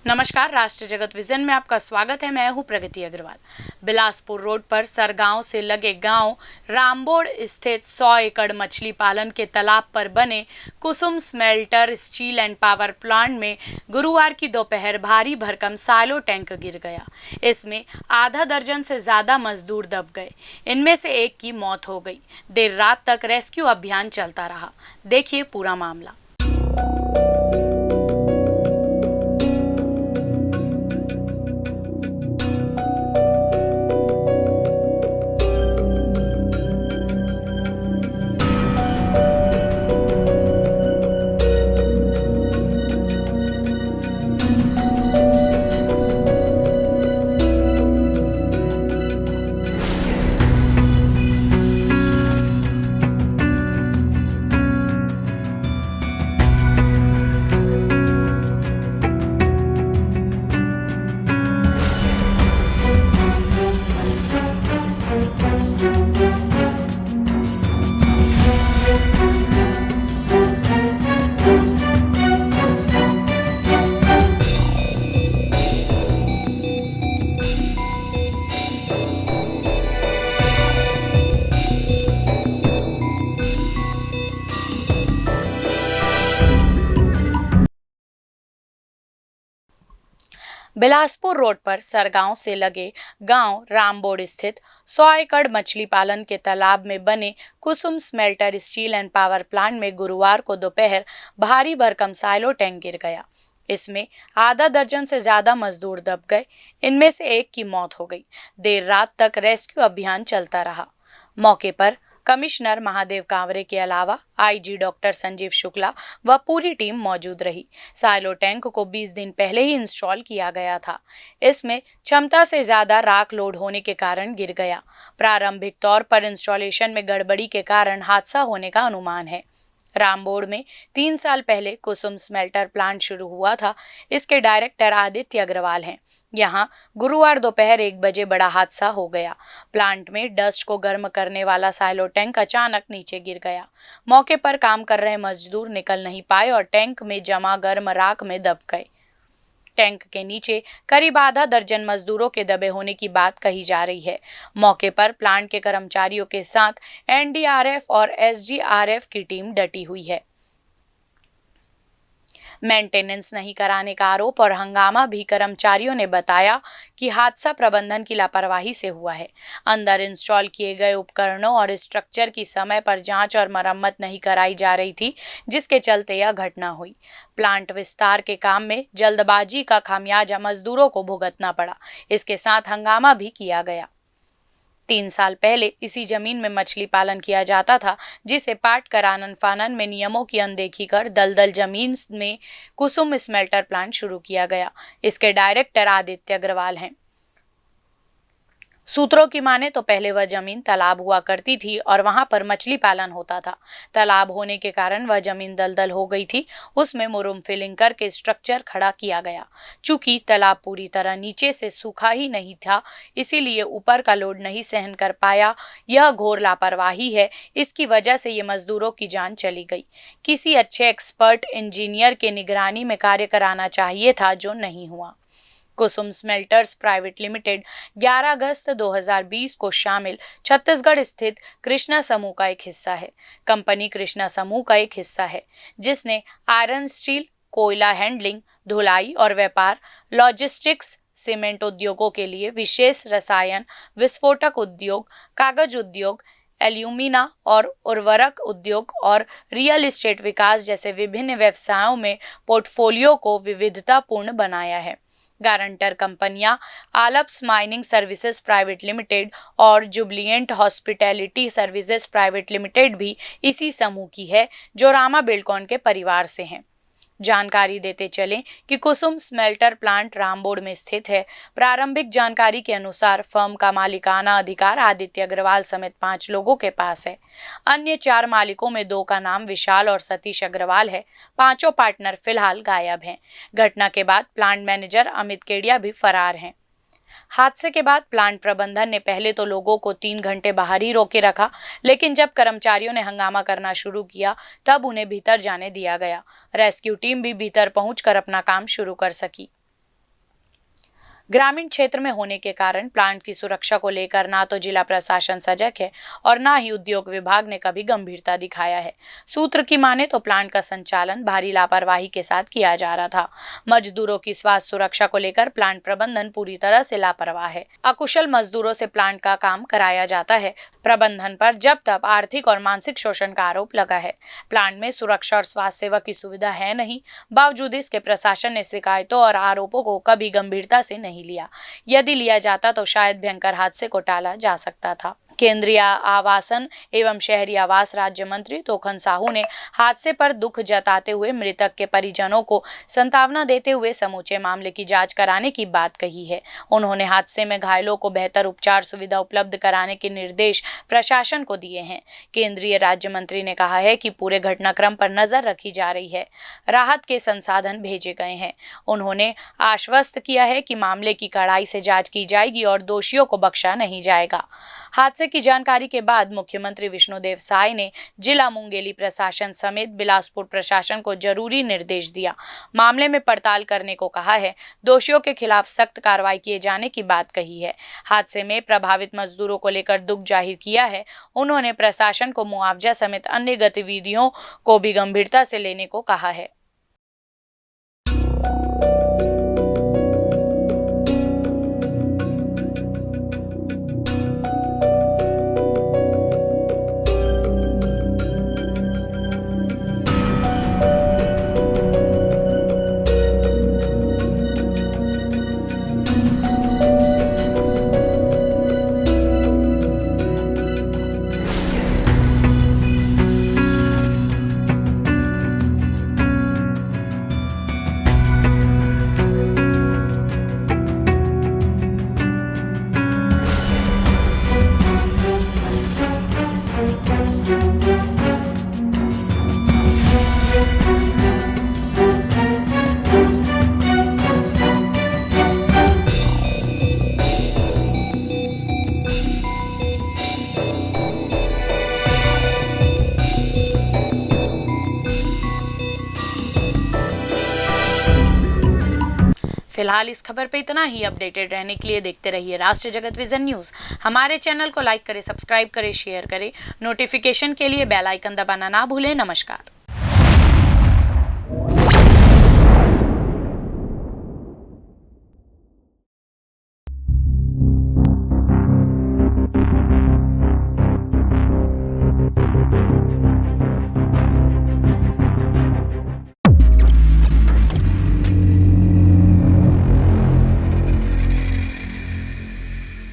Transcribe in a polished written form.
नमस्कार, राष्ट्रीय जगत विजन में आपका स्वागत है। मैं हूं प्रगति अग्रवाल। बिलासपुर रोड पर सरगांव से लगे गांव रामबोड़ स्थित 100 एकड़ मछली पालन के तालाब पर बने Kusum smelter steel and power plant में गुरुवार की दोपहर भारी भरकम साइलो टैंक गिर गया। इसमें आधा दर्जन से ज्यादा मजदूर दब गए। इनमें से एक की मौत हो गई। देर रात तक रेस्क्यू अभियान चलता रहा। देखिए पूरा मामला। बिलासपुर रोड पर सरगांव से लगे गांव रामबोड़ स्थित 100 एकड़ मछली पालन के तालाब में बने Kusum smelter steel and power plant में गुरुवार को दोपहर भारी भरकम साइलो टैंक गिर गया। इसमें आधा दर्जन से ज्यादा मजदूर दब गए। इनमें से एक की मौत हो गई। देर रात तक रेस्क्यू अभियान चलता रहा। मौके पर कमिश्नर महादेव कांवरे के अलावा आईजी डॉक्टर संजीव शुक्ला व पूरी टीम मौजूद रही। साइलो टैंक को 20 दिन पहले ही इंस्टॉल किया गया था। इसमें क्षमता से ज्यादा राख लोड होने के कारण गिर गया। प्रारंभिक तौर पर इंस्टॉलेशन में गड़बड़ी के कारण हादसा होने का अनुमान है। रामबोड़ में 3 साल पहले कुसुम स्मेल्टर प्लांट शुरू हुआ था। इसके डायरेक्टर आदित्य अग्रवाल हैं। यहां गुरुवार दोपहर 1 बजे बड़ा हादसा हो गया। प्लांट में डस्ट को गर्म करने वाला साइलो टैंक अचानक नीचे गिर गया। मौके पर काम कर रहे मजदूर निकल नहीं पाए और टैंक में जमा गर्म राख में दब गए। टैंक के नीचे करीब आधा दर्जन मजदूरों के दबे होने की बात कही जा रही है। मौके पर प्लांट के कर्मचारियों के साथ एनडीआरएफ और एसडीआरएफ की टीम डटी हुई है। मेंटेनेंस नहीं कराने का आरोप और हंगामा भी कर्मचारियों ने बताया कि हादसा प्रबंधन की लापरवाही से हुआ है। अंदर इंस्टॉल किए गए उपकरणों और स्ट्रक्चर की समय पर जांच और मरम्मत नहीं कराई जा रही थी, जिसके चलते यह घटना हुई। प्लांट विस्तार के काम में जल्दबाजी का खामियाजा मजदूरों को भुगतना पड़ा। इसके साथ हंगामा भी किया गया। 3 साल पहले इसी जमीन में मछली पालन किया जाता था, जिसे पाट कर आनन फानन में नियमों की अनदेखी कर दलदल जमीन में कुसुम स्मेल्टर प्लांट शुरू किया गया। इसके डायरेक्टर आदित्य अग्रवाल हैं। सूत्रों की माने तो पहले वह जमीन तालाब हुआ करती थी और वहां पर मछली पालन होता था। तालाब होने के कारण वह जमीन दलदल हो गई थी। उसमें मुरुम फिलिंग करके स्ट्रक्चर खड़ा किया गया। चूंकि तालाब पूरी तरह नीचे से सूखा ही नहीं था, इसीलिए ऊपर का लोड नहीं सहन कर पाया। यह घोर लापरवाही है। इसकी वजह से ये मजदूरों की जान चली गई। किसी अच्छे एक्सपर्ट इंजीनियर के निगरानी में कार्य कराना चाहिए था, जो नहीं हुआ। कुसुम स्मेल्टर्स प्राइवेट लिमिटेड 11 अगस्त 2020 को शामिल छत्तीसगढ़ स्थित कृष्णा समूह का एक हिस्सा है। कंपनी कृष्णा समूह का एक हिस्सा है, जिसने आयरन स्टील, कोयला हैंडलिंग, धुलाई और व्यापार, लॉजिस्टिक्स, सीमेंट उद्योगों के लिए विशेष रसायन, विस्फोटक उद्योग, कागज उद्योग, एल्यूमिना और उर्वरक उद्योग और रियल एस्टेट विकास जैसे विभिन्न व्यवसायों में पोर्टफोलियो को विविधतापूर्ण बनाया है। गारंटर कंपनियां आलप्स माइनिंग सर्विसेज प्राइवेट लिमिटेड और Jubilant hospitality services private limited भी इसी समूह की है, जो रामा बिल्डकॉन के परिवार से हैं। जानकारी देते चलें कि कुसुम स्मेल्टर प्लांट रामबोड़ में स्थित है। प्रारंभिक जानकारी के अनुसार फर्म का मालिकाना अधिकार आदित्य अग्रवाल समेत 5 लोगों के पास है। अन्य 4 मालिकों में 2 का नाम विशाल और सतीश अग्रवाल है। पांचों पार्टनर फिलहाल गायब हैं। घटना के बाद प्लांट मैनेजर अमित केडिया भी फरार हैं। हादसे के बाद प्लांट प्रबंधन ने पहले तो लोगों को 3 घंटे बाहर ही रोके रखा, लेकिन जब कर्मचारियों ने हंगामा करना शुरू किया तब उन्हें भीतर जाने दिया गया। रेस्क्यू टीम भी भीतर पहुंचकर अपना काम शुरू कर सकी। ग्रामीण क्षेत्र में होने के कारण प्लांट की सुरक्षा को लेकर ना तो जिला प्रशासन सजग है और ना ही उद्योग विभाग ने कभी गंभीरता दिखाया है। सूत्र की माने तो प्लांट का संचालन भारी लापरवाही के साथ किया जा रहा था। मजदूरों की स्वास्थ्य सुरक्षा को लेकर प्लांट प्रबंधन पूरी तरह से लापरवाह है। अकुशल मजदूरों से प्लांट का काम कराया जाता है। प्रबंधन पर जब तक आर्थिक और मानसिक शोषण का आरोप लगा है। प्लांट में सुरक्षा और स्वास्थ्य सेवा की सुविधा है नहीं, बावजूद इसके प्रशासन ने शिकायतों और आरोपों को कभी गंभीरता से नहीं लिया। यदि लिया जाता तो शायद भयंकर हादसे को टाला जा सकता था। केंद्रीय आवासन एवं शहरी आवास राज्य मंत्री तोखन साहू ने हादसे पर दुख जताते हुए मृतक के परिजनों को सांत्वना देते हुए समूचे मामले की जांच कराने की बात कही है। उन्होंने हादसे में घायलों को बेहतर उपचार सुविधा उपलब्ध कराने के निर्देश प्रशासन को दिए हैं। केंद्रीय राज्य मंत्री ने कहा है कि पूरे घटनाक्रम पर नजर रखी जा रही है, राहत के संसाधन भेजे गए हैं। उन्होंने आश्वस्त किया है कि मामले की कड़ाई से जांच की जाएगी और दोषियों को बख्शा नहीं जाएगा। हादसे की जानकारी के बाद मुख्यमंत्री विष्णुदेव साय ने जिला मुंगेली प्रशासन समेत बिलासपुर प्रशासन को जरूरी निर्देश दिया। मामले में पड़ताल करने को कहा है। दोषियों के खिलाफ सख्त कार्रवाई किए जाने की बात कही है। हादसे में प्रभावित मजदूरों को लेकर दुख जाहिर किया है। उन्होंने प्रशासन को मुआवजा समेत अन्य गतिविधियों को भी गंभीरता से लेने को कहा है। फिलहाल इस खबर पे इतना ही। अपडेटेड रहने के लिए देखते रहिए राष्ट्रीय जगत विजन न्यूज़। हमारे चैनल को लाइक करें, सब्सक्राइब करें, शेयर करें। नोटिफिकेशन के लिए बेल आइकन दबाना ना भूलें। नमस्कार।